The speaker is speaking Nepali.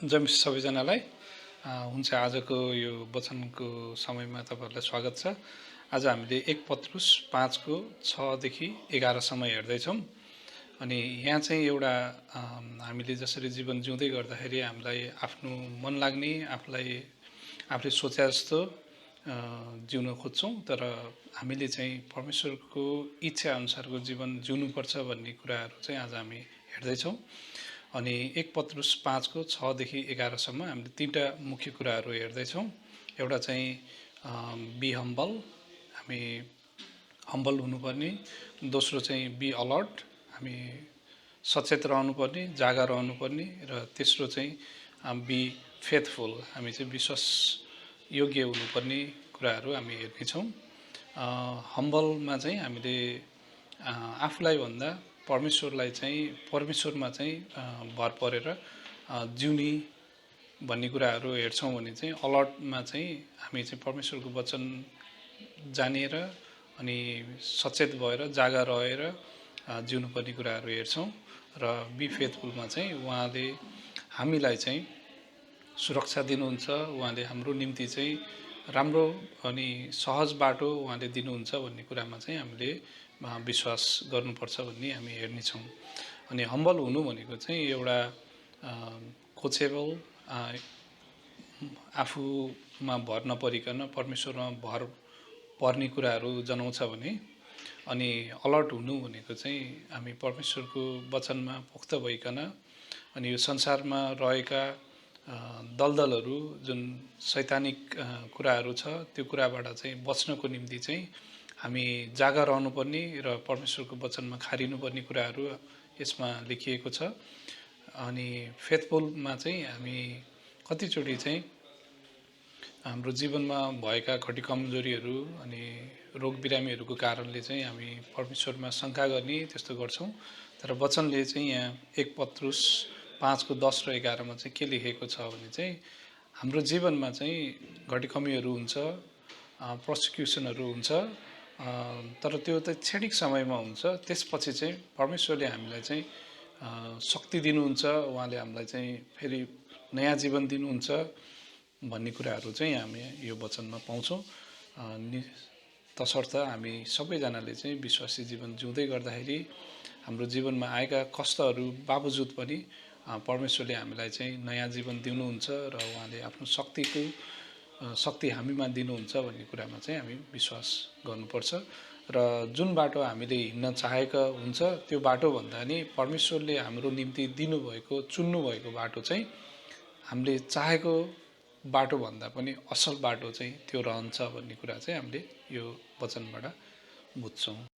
जय सबैजनालाई हुन्छ आजको यो वचनको समयमा तपाईहरुलाई स्वागत छ। आज हामीले 1 पत्रुस 5 को 6 देखि 11 सम्म हेर्दैछौँ। अनि यहाँ चाहिँ एउटा हामीले जसरी जीवन जिउँदै गर्दाखेरि हामीलाई आफ्नो मन लाग्ने आफूले सोचे जस्तो जिउन खोज्छौँ, तर हामीले चाहिँ परमेश्वरको इच्छा अनुसारको जीवन जिउनुपर्छ भन्ने कुराहरू चाहिँ आज हामी हेर्दैछौँ। अनि 1 पत्रुस 5 को 6 देखि 11 सम्म हामीले तीनटा मुख्य कुराहरू हेर्दैछौँ। एउटा चाहिँ बी हम्बल, हामी हम्बल हुनुपर्ने। दोस्रो चाहिँ बी अलर्ट, हामी सचेत रहनुपर्ने, जागा रहनुपर्ने। र तेस्रो चाहिँ बी फेथफुल, हामी चाहिँ विश्वास योग्य हुनुपर्ने कुराहरू हामी हेर्नेछौँ। हम्बलमा चाहिँ हामीले आफूलाई भन्दा परमेश्वरमा चाहिँ भर परेर जिउने भन्ने कुराहरू हेर्छौँ भने चाहिँ अलर्टमा चाहिँ हामी चाहिँ परमेश्वरको वचन जानेर अनि सचेत भएर जागा रहेर जिउनुपर्ने कुराहरू हेर्छौँ। र बी फेथफुलमा चाहिँ उहाँले हामीलाई चाहिँ सुरक्षा दिनुहुन्छ, उहाँले हाम्रो निम्ति चाहिँ राम्रो अनि सहज बाटो उहाँले दिनुहुन्छ भन्ने कुरामा चाहिँ हामीले विश्वास गर्नुपर्छ भन्ने हामी हेर्नेछौँ। अनि हम्बल हुनु भनेको चाहिँ एउटा कोचेबल, आफूमा भर नपरिकन परमेश्वरमा भर पर्ने कुराहरू जनाउँछ भने, अनि अलर्ट हुनु भनेको चाहिँ हामी परमेश्वरको वचनमा पोख्त भइकन अनि यो संसारमा रहेका दलदलहरू जुन शैतानिक कुराहरू छ त्यो कुराबाट चाहिँ बच्नको निम्ति चाहिँ हामी जागा रहनुपर्ने र परमेश्वरको वचनमा खारिनुपर्ने कुराहरू यसमा लेखिएको छ। अनि फेथफुलमा चाहिँ हामी कतिचोटि चाहिँ हाम्रो जीवनमा भएका घटी कमजोरीहरू अनि रोग बिरामीहरूको कारणले चाहिँ हामी परमेश्वरमा शङ्का गर्ने त्यस्तो गर्छौँ। तर वचनले चाहिँ यहाँ 1 पत्रुस 5 को 10 र 11 मा चाहिँ के लेखेको छ भने चाहिँ हाम्रो जीवनमा चाहिँ घटी कमीहरू हुन्छ, प्रोसिक्युसनहरू हुन्छ, तर त्यो त क्षणिक समयमा हुन्छ। त्यसपछि चाहिँ परमेश्वरले हामीलाई चाहिँ शक्ति दिनुहुन्छ, उहाँले हामीलाई चाहिँ फेरि नयाँ जीवन दिनुहुन्छ भन्ने कुराहरू चाहिँ हामी यो वचनमा पाउँछौँ। तसर्थ हामी सबैजनाले चाहिँ विश्वासी जीवन जिउँदै गर्दाखेरि हाम्रो जीवनमा आएका कष्टहरू बावजुद पनि परमेश्वरले हामीलाई चाहिँ नयाँ जीवन दिनुहुन्छ र उहाँले आफ्नो शक्ति हामीमा दिनुहुन्छ भन्ने कुरामा चाहिँ हामी विश्वास गर्नुपर्छ। र जुन बाटो हामीले हिँड्न चाहेका हुन्छ त्यो बाटो भन्दा नि परमेश्वरले हाम्रो निम्ति दिनुभएको चुन्नुभएको बाटो चाहिँ हामीले चाहेको बाटो भन्दा पनि असल बाटो चाहिँ त्यो रहन्छ भन्ने कुरा चाहिँ हामीले यो वचनबाट बुझ्छौँ।